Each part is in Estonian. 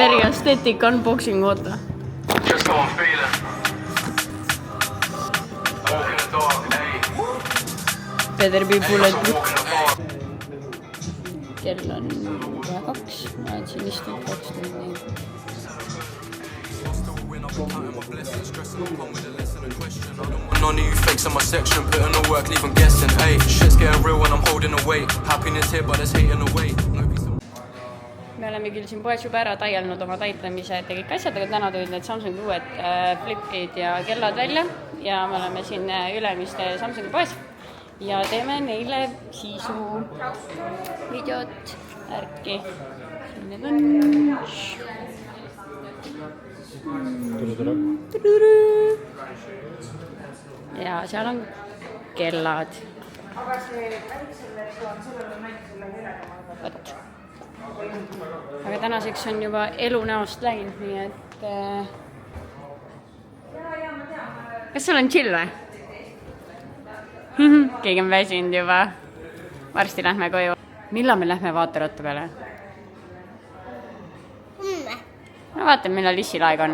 Very aesthetic unboxing, vaata. Just how I'm feeling. Walk in the dark, hey. Better be Hey, bulletproof. walk in the park. Kell on 2, ma olen siin istunud 2 tundi. None of you fakes in my section, putting the work, leave them guessing. Hey, shit's getting real when I'm holding the weight. Happiness here, but there's hate in the way. Me oleme küll siin poes juba ära taielnud oma taitlemised ja kõik asjad, aga täna tulid need Samsungi uued flipid ja kellad välja ja me oleme siin Ülemiste Samsungi poes ja teeme neile sisu videot, ärki. Siin need on. Ja seal on kellad. Aga see väiksel versioon, sellel on näiteks selle heledama. Võt. Aga tänaseks on juba elu näost läinud, nii et... Kas sul on chill või? Keegi on väsinud juba. Varsti lähme koju. Millal me lähme vaateratta peale? Homme. No vaatame, millal Lissil aeg on.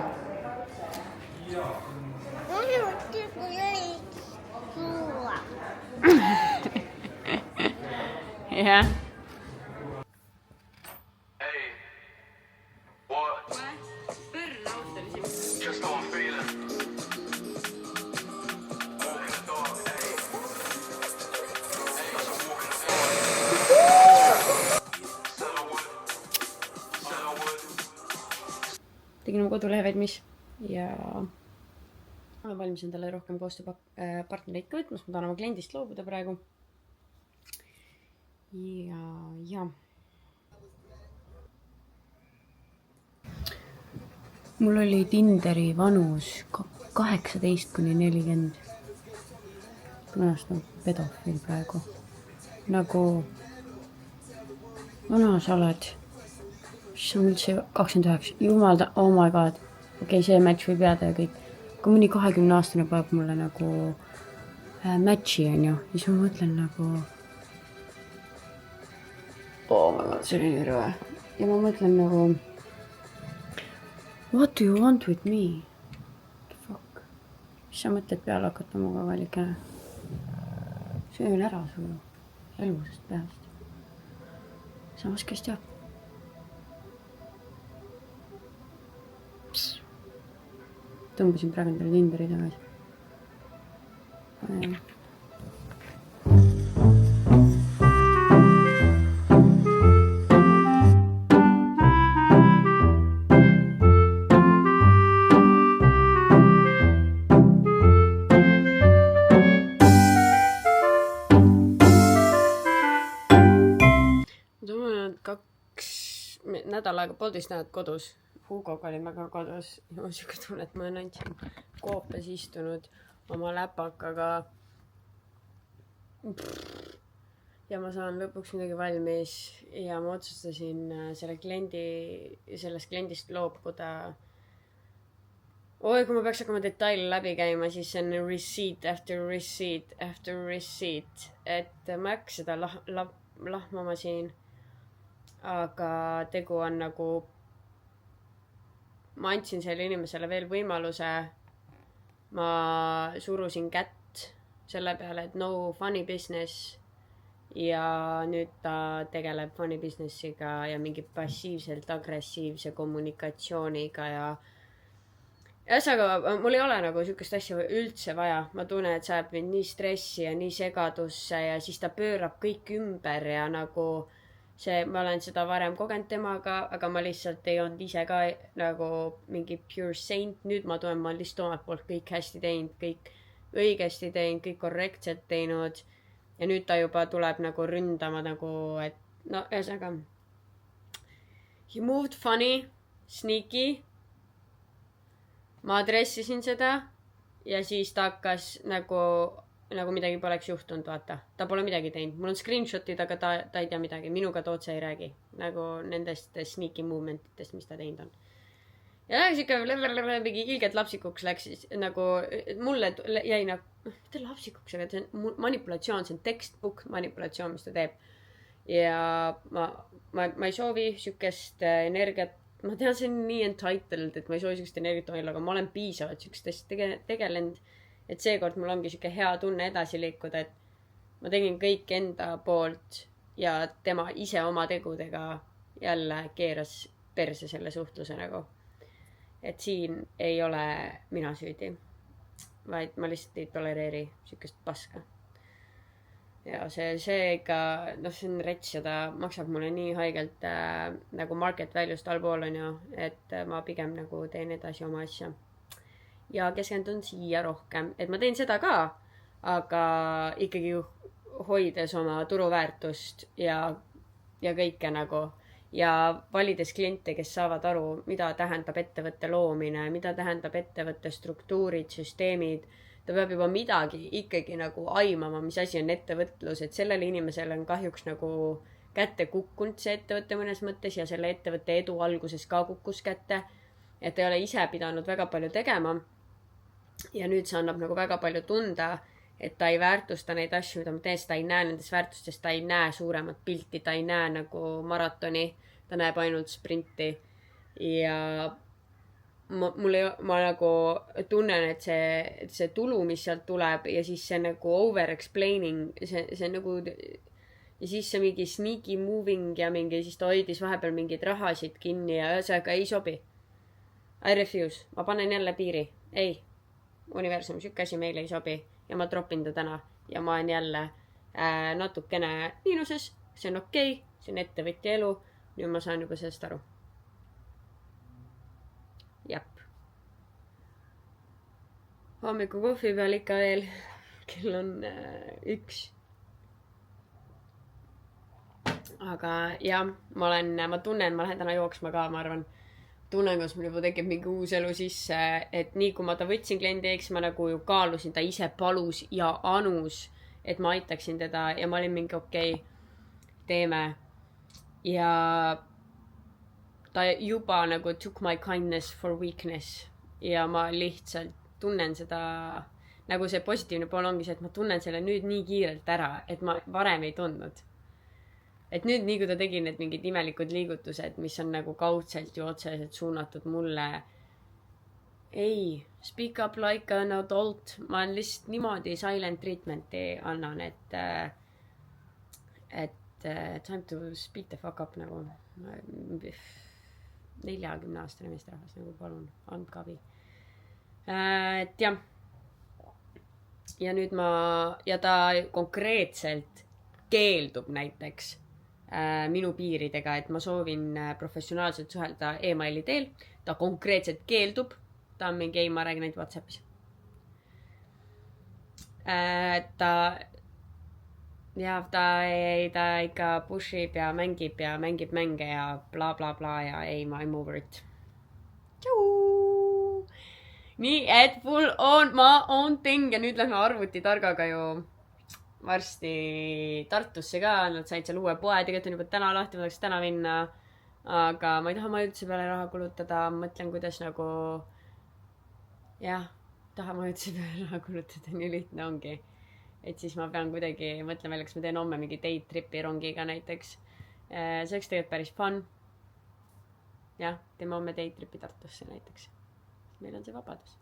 Jah. Hey, what? Just how I'm feeling. Walk in the dark, hey. Hey, just walk in the park. Sell a wood. Tegin oma kodulehe vedmis ja olen valmis endale rohkem koostööpartnereid ka võtmas. Ma tahan oma kliendist loobuda praegu. Ja. Mul oli Tinderi vanus 18–40. Punast on pedofiil praegu. Nagu vana sa oled. See on üldse 29. Jumalda, oh my god. Okei, see match võib jääda ja kõik. Kui mõni 20-aastane paneb mulle nagu matchi on ju, siis ma mõtlen nagu oh my god, see oli nii rõve. Ja ma mõtlen nagu what do you want with me? What the fuck? Mis sa mõtled peale hakata muga valikene? See on ära su elusest peast. Samas kes teab? Tõmbasin praegu endale Tinderi tagasi. Nädal aega, 1,5 nädalat kodus. Hugoga olin väga kodus ja ma siuke tunne, et ma olen ainult siin koopes istunud oma läpakaga. Ja ma saan lõpuks midagi valmis ja ma otsustasin sellest kliendist loobuda. Oi, kui ma peaks hakkama detaile läbi käima, siis see on receipt after receipt after receipt. Et ma ei hakka seda lahmama siin. Aga tegu on nagu, ma andsin selle inimesele veel võimaluse, ma surusin kätt selle peale, et no funny business ja nüüd ta tegeleb funny businessiga ja mingi passiivselt agressiivse kommunikatsiooniga ja mul ei ole nagu sükest asja üldse vaja, ma tunnen, et see ajab mind nii stressi ja nii segadusse ja siis ta pöörab kõik ümber ja nagu ma olen seda varem kogenud temaga, aga ma lihtsalt ei olnud ise ka nagu mingi pure saint. Nüüd ma tulen, ma lihtsalt omalt poolt kõik hästi teinud, kõik õigesti teinud, kõik korrektselt teinud. Ja nüüd ta juba tuleb nagu ründama nagu, et no ühesõnaga. He moved funny, sneaky. Ma adressisin seda ja siis ta hakkas nagu midagi poleks juhtunud, vaata. Ta pole midagi teinud. Mul on screenshotid, aga ta ei tea midagi. Minuga ta otse ei räägi. Nagu nendest sneaky movementitest, mis ta teinud on. Ja siuke mingi ilgelt lapsikuks läks nagu, mulle jäi nagu, mitte lapsikuks, aga see on manipulatsioon, see on textbook manipulatsioon, mis ta teeb. Ja ma ei soovi siukest energiat ma tean, see on nii entitled, et ma ei soovi siukest energiat hoida, aga ma olen piisavalt siukest asja tegelenud, et seekord mul ongi siuke hea tunne edasi liikuda, et ma tegin kõik enda poolt ja tema ise oma tegudega jälle keeras perse selle suhtluse nagu. Et siin ei ole mina süüdi, vaid ma lihtsalt ei tolereeri siukest paska. Ja see ikka, see on rets ja ta maksab mulle nii haigelt nagu market value'st allpool on ju, et ma pigem nagu teen edasi oma asja. Ja keskendun siia rohkem, et ma teen seda ka, aga ikkagi hoides oma turuväärtust ja kõike nagu ja valides kliente, kes saavad aru, mida tähendab ettevõtte loomine, mida tähendab ettevõtte struktuurid, süsteemid. Ta peab juba midagi ikkagi nagu aimama, mis asi on ettevõtlus, et sellele inimesele on kahjuks nagu kätte kukkunud see ettevõtte mõnes mõttes ja selle ettevõtte edu alguses ka kukkus kätte, et ei ole ise pidanud väga palju tegema ja nüüd see annab nagu väga palju tunda, et ta ei väärtusta neid asju, mida ma teen, ta ei näe nendes väärtustest, ta ei näe suuremat pilti, ta ei näe nagu maratoni, ta näeb ainult sprinti ja ma nagu tunnen, et see tulu, mis sealt tuleb ja siis see nagu over-explaining, see nagu ja siis see mingi sneaky moving ja mingi, siis ta hoidis vahepeal mingid rahasid kinni ja ühesõnaga ei sobi. I refuse, ma panen jälle piiri. Ei, universum, siuke asi meile ei sobi ja ma dropin ta täna ja ma olen jälle natukene miinuses, see on okei, see on ettevõtja elu, nüüd ma saan juba sellest aru. Jep. Hommiku kohvi peal ikka veel. Kell on 1. Aga jah, ma tunnen, ma lähen täna jooksma ka, ma arvan. Tunnen, kus mul juba tekib mingi uus elu sisse, et nii kui ma ta võtsin kliendi eeks, ma nagu ju kaalusin, ta ise palus ja anus, et ma aitaksin teda ja ma olin mingi okei, teeme. Ja ta juba nagu took my kindness for weakness ja ma lihtsalt tunnen seda, nagu see positiivne pool ongi see, et ma tunnen selle nüüd nii kiirelt ära, et ma varem ei tundnud. Et nüüd nii kui ta tegi need mingid imelikud liigutused, mis on nagu kaudselt ju otseselt suunatud mulle. Ei, speak up like an adult, ma lihtsalt niimoodi silent treatmenti annan, et time to speak the fuck up nagu 40-aastane meesterahvas, nagu palun, andke abi. Et jah. Ja nüüd ja ta konkreetselt keeldub näiteks minu piiridega, et ma soovin professionaalselt suhelda emaili teel. Ta konkreetselt keeldub. Ta on mingi, ma räägin ainult WhatsAppis. Ta ikka pushib ja mängib mänge ja bla bla bla ja ei, I'm over it. Tšuu! Nii, et full on ma on thing ja nüüd lähme arvutitargaga ju varsti Tartusse ka, nad said seal uue poe, tegelikult on juba täna lahti, ma tahaks täna minna, aga ma ei taha majutuse peale raha kulutada, mõtlen kuidas nagu taha majutuse peale raha kulutada, nii lihtne ongi. Et siis ma pean kuidagi mõtlema välja, kas ma teen homme mingi date tripi rongiga näiteks. See oleks tegelikult päris fun. Jah, teeme homme date tripi Tartusse näiteks. Meil on see vabadus.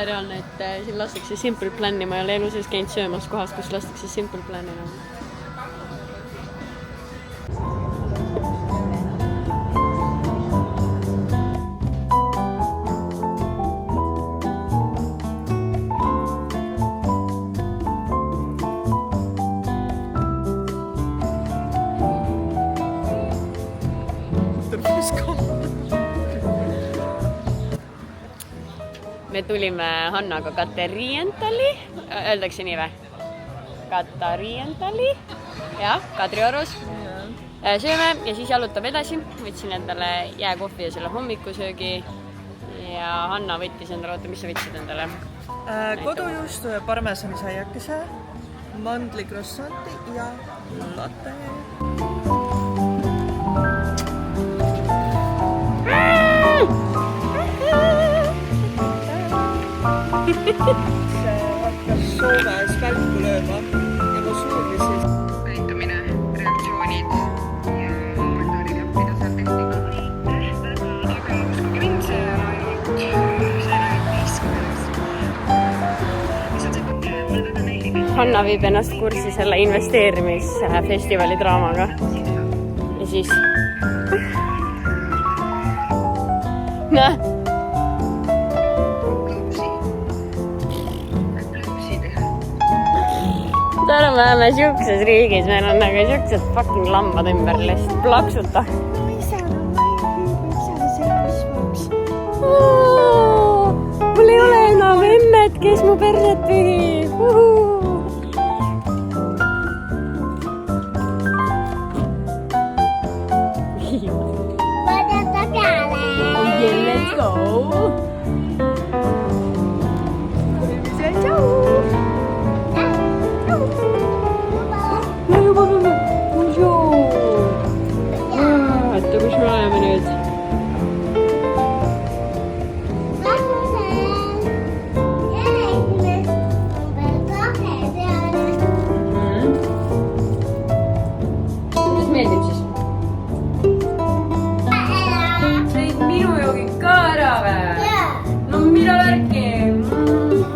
Reaalne, et siin lastakse simple planni, ma ei ole elu sees käinud söömas kohas, kus lastakse simple plannina. me tulime Hannaga Katarientali, öeldakse nii või? Katarientali, jah, Kadriorus. Sööme ja siis jalutame edasi. Võtsin endale jääkohvi ja selle hommikusöögi ja Hanna võttis endale, oota, mis sa võtsid endale? Kodujuustu ja parmesani saiakese, mandlikrossanti ja latte. See hakkas Soomes välku lööma ja ma suurisin. Välitumine, reaktsioonid ja kommentaari õppida seal tehnika. Aga uskuge mind, see on ainult 50. Hanna viib ennast kursi selle investeerimisfestivali draamaga. Ja siis... Näe! Täna me oleme siukses riigis, meil on nagu siuksed fucking lambad ümber lihtsalt plaksuta. Mul ei ole enam emmet, kes mu perset pühib. Okay, let's go. No juba. Oota, kus me oleme nüüd? Kuidas meeldib siis? Sõid minu joogi ka ära või? No mida värki?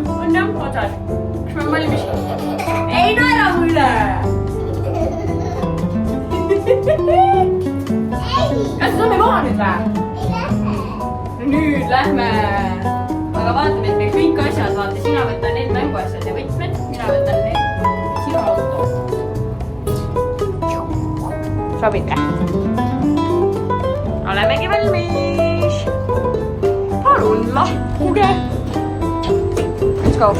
On jah otsas. Kas ma olen valmis? Ei naera mulle! Kas saame maha nüüd või? Nüüd lähme! Aga vaatame, et meil kõik asjad, vaata, sina võtan need mänguasjad ja võtmed, mina võtan need sinu auto. Sobib ka? Olemegi valmis! Palun lahkuge! Let's go!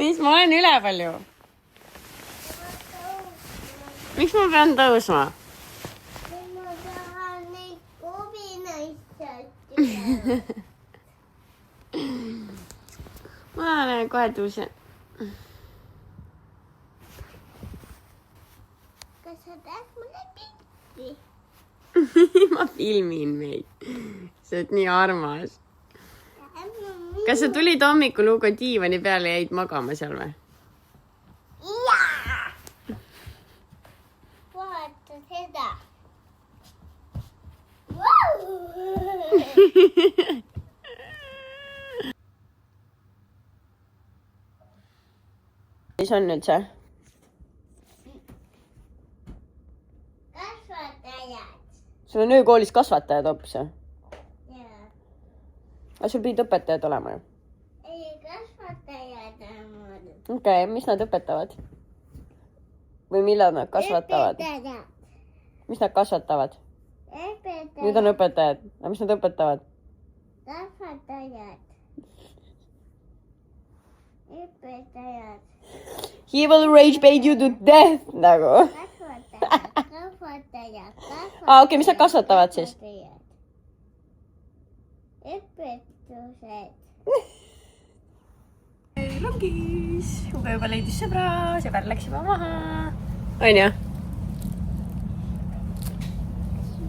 Mis ma olen üleval ju? Miks ma pean tõusma? Ma tahan neid kobinaid Ma lähen kohe tõusen. Kas sa tahad mulle pilti? Ma filmin meid. Sa oled nii armas. Kas sa tulid hommikul Hugo diivani peale ja jäid magama seal või? Jaa! Vaata seda. Mis on nüüd see? Kasvatajad. Sul on öökoolis kasvatajad hoopis või? Jaa. Aga sul pidid õpetajad olema ju? Ei, kasvatajad on mul. Okei, mis nad õpetavad? Või millal nad kasvatavad? Õpetajad. Mis nad kasvatavad? Õpetajad. Nüüd on õpetajad. Aga mis nad õpetavad? Kasvatajad. Õpetajad. He will rage bait you to death, nagu. Kasvatajad. Okei, mis nad kasvatavad siis? Õpetused. Longis. Hugo juba leidis sõbra. Sõber läks juba maha. On ju?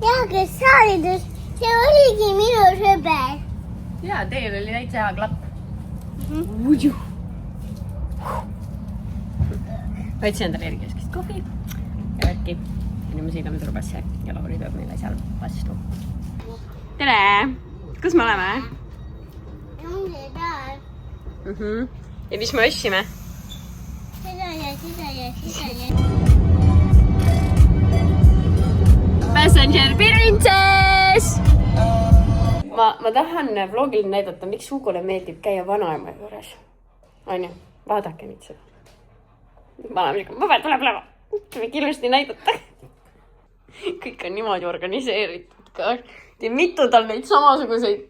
Jaa, kes haridus, see oligi minu sõber. Jaa, teil oli täitsa hea klapp. Võtsin endale järgeskist kohvi ja värki. Ja nüüd me sõidame turbasse ja Lauri tööb meile seal vastu. Tere! Kus me oleme? Ongi taas. Ja mis me ostsime? Seda ja seda ja seda ja. Passenger Princess! Ma tahan vlogil näidata, miks Hugole meeldib käia vanaema juures. On ju? Vaadake nüüd seda. Vanaema, tule. Võime ilusti näidata. Kõik on niimoodi organiseeritud ka. Mitu tal neid samasuguseid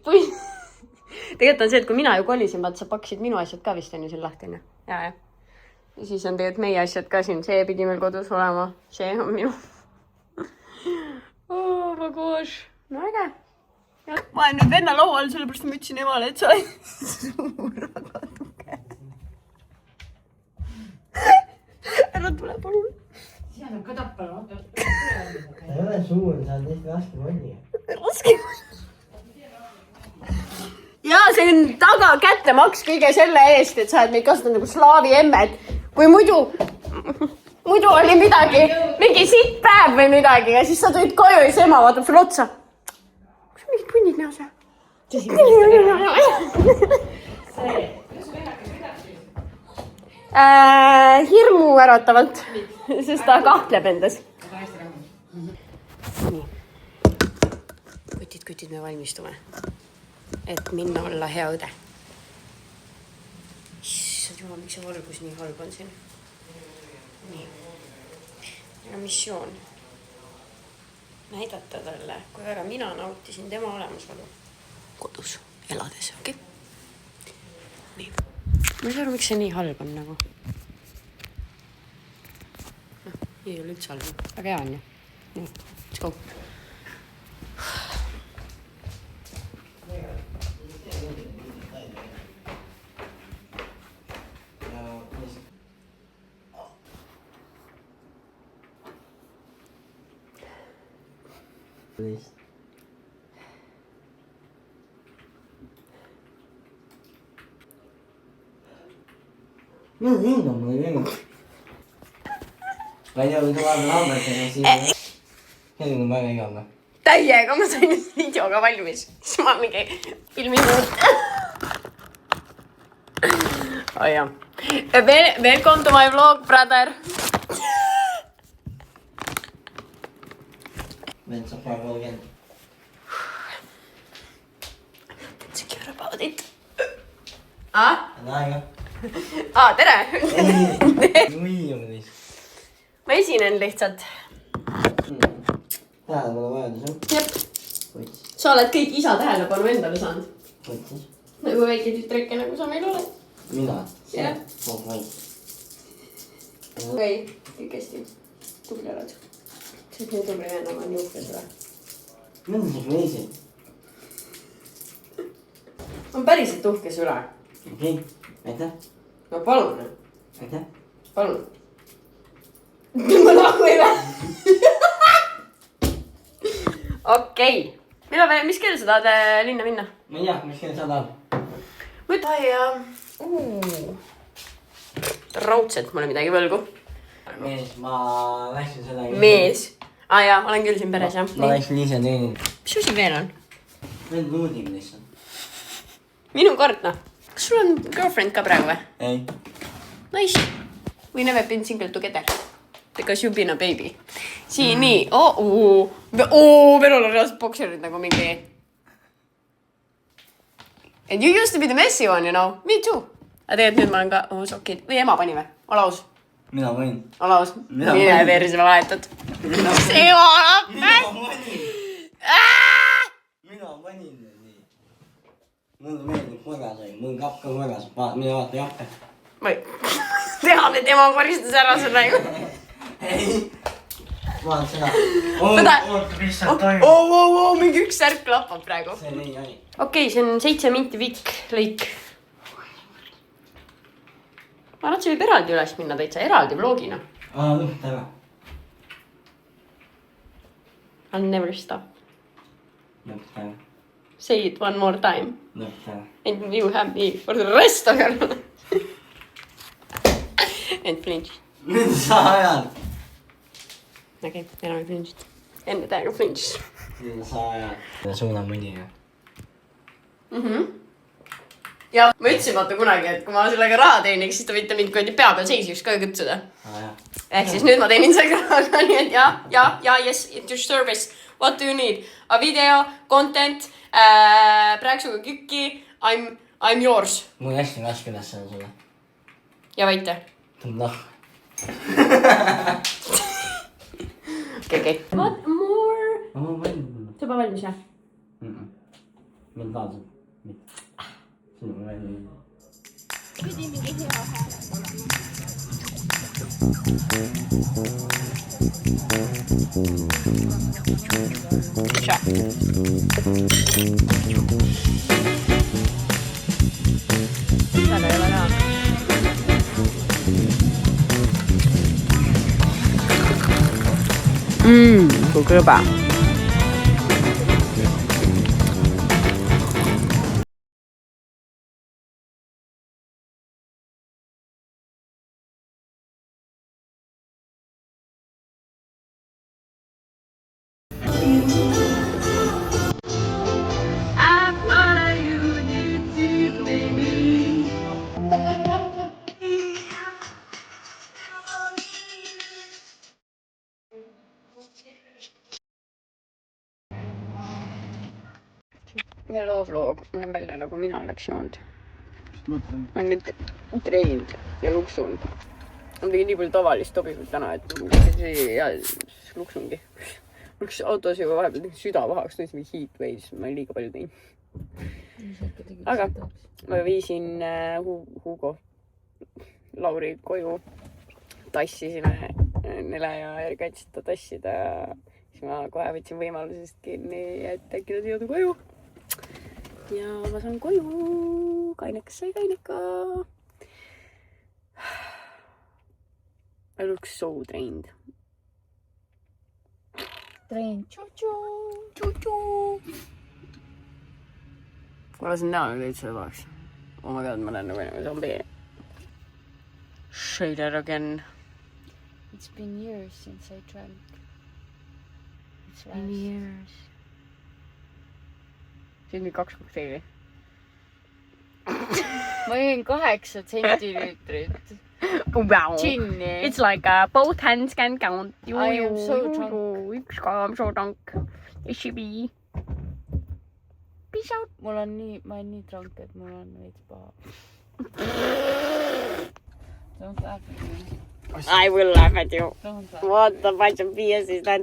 Tegelikult on see, et kui mina ju kolisin, vaat sa pakkisid minu asjad ka vist on ju siin lahti. Ja siis on tegelikult meie asjad ka siin. See pidi meil kodus olema. See on minu. Oh my gosh. No äge. Ma olen nüüd venna laual, sellepärast ma ütlesin emale, et sa oled suur väga tugev. Ära tule, palun. Seal on ka tappal. Ei ole suur, sa oled Eesti raske kolli. Raske kolli. Jaa, see on taga kättemaks kõige selle eest, et sa oled meid kasutanud nagu slaavi emmed. Kui muidu oli midagi, mingi sitt päev või midagi ja siis sa tulid koju ja siis ema vaatab sulle otsa. Kus mingid punnid näos või? Hirmu äratavalt, sest ta kahtleb endas. Nii. Kütid, me valmistume. Et minna olla hea õde. Issand jumal, miks see valgus nii halb on siin? Nii. Ja missioon. Näidata talle, kui väga mina nautisin tema olemasolu. Kodus elades, okei? Nii. Ma ei saa aru, miks see nii halb on nagu. Ei ole üldse halb. Aga hea on ju. Nii, let's go. Mida hinga mulle teinud? Ma ei tea, kui tuleb lambatega siis. Kellega on väga igav. Täiega, ma sain just videoga valmis. Siis ma mingi filmin juurde. Oh jah. Welcome to my vlog, brother. Veel saab väga õigel. Insecure about it. On aega. Tere! Või on siis. Ma esinen lihtsalt. Tähelepanu vajadus, jah? Jep. Sa oled kõik isa tähelepanu endale saanud. Võttis. Nagu väike tütreke, nagu sa meil oled. Mina? Jah. Oh, vaid. Okei, kõik hästi. Tubli oled. See on nii tubli venna, ma olen juhke sulle. Mida sa crazy? Ma olen päriselt uhke sulle. Okei, aitäh. No palun. Aitäh. Palun. Ma tahu ei lähe. Okei. Mis kell sa tahad linna minna? Ma ei tea, mis kell sa tahad. Võta ja... Raudselt mulle midagi võlgu. Mees, ma läksin seda... Mees. Jaa, ma olen küll siin peres, jah. Ma läksin ise teenin. Mis sul siin veel on? Veel nuudim lihtsalt. Minu kord, noh. Kas sul on girlfriend ka praegu või? Ei. Nice. We never been single together. Because you've been a baby. Siin nii. Veel on reaalselt bokserid nagu mingi... And you used to be the messy one, you know? Me too. Aga tegelikult nüüd ma olen ka... sokid. Või ema pani või? Ole aus. Mina võin. Ole aus. Mina Mine panin. perse valetad. Mina See ema! panin. Mina panin nii. Mulle meeldib korras, mul kapp ka korras. Mine vaata jakke. Või... Teha me tema koristas ära selle ju. Ei. Vaata seda. Võta. Oota, mis seal toimub? Mingi üks särk lappab praegu. See nii oli. Okei, see on 7 minti pikk lõik. Ma arvan, et see võib eraldi üles minna täitsa, eraldi vlogina. Lõht ära. I'll never stop. Lõht ära. Say it one more time. Lõht ära. And you have me for the rest of your life. And flinch. Mida sa ajad? Okei, enam ei flinchit. Enne täiega flinchis. Mida sa ajad? Suuna mõni, jah. Ja ma ütlesin vaata kunagi, et kui ma sellega raha teeniks, siis ta võite mind kui pea peal seisjaks ka kütsuda. Jah. Ehk siis nüüd ma teenin sellega raha, nii et yes, it's your service. What do you need? A video, content, praegsuga kükki, I'm yours. Mul hästi raske üles on sulle. Ja väite. Tuleb noh. okei. What more? Ma olen valmis. sa juba valmis jah? Mentaalselt. Sinu on valmis. pidi mingi hea häälega olema. Täna ei ole näha. Kui kõba. Ja loov, ma olen välja nagu mina oleks joonud. Ma olen nüüd treeninud ja luksunud. Ma tegin nii palju tavalist tobikult täna, et luksungi. Mul üks autos juba vahepeal tegi süda pahaks, nüüd mingi heat waves, ma olen liiga palju teinud. Aga ma viisin Hugo Lauri koju, tassisime Nele ja Erika andsid ta tassida. Siis ma kohe võtsin võimalusest kinni, et äkki nad jõudu koju. Ja ma saan koju. Kainekas sai kaineka. I look so trained. Train. Tšu-tšu. Ma lasen näo nüüd üldse vaheks. Oh my god, ma olen nagu zombie. Shader again. It's been years since I drank. It's been years. See on nüüd 2 kokteili. Ma jõin 8 centiliitrit. Wow. Ginni. It's like both hands can count. I am so drunk. I'm so drunk. Is she be? Peace out. Ma olen nii drunk, et mul on veits paha. Don't laugh at me. I will laugh at you. Don't laugh. What the bunch of BS is that?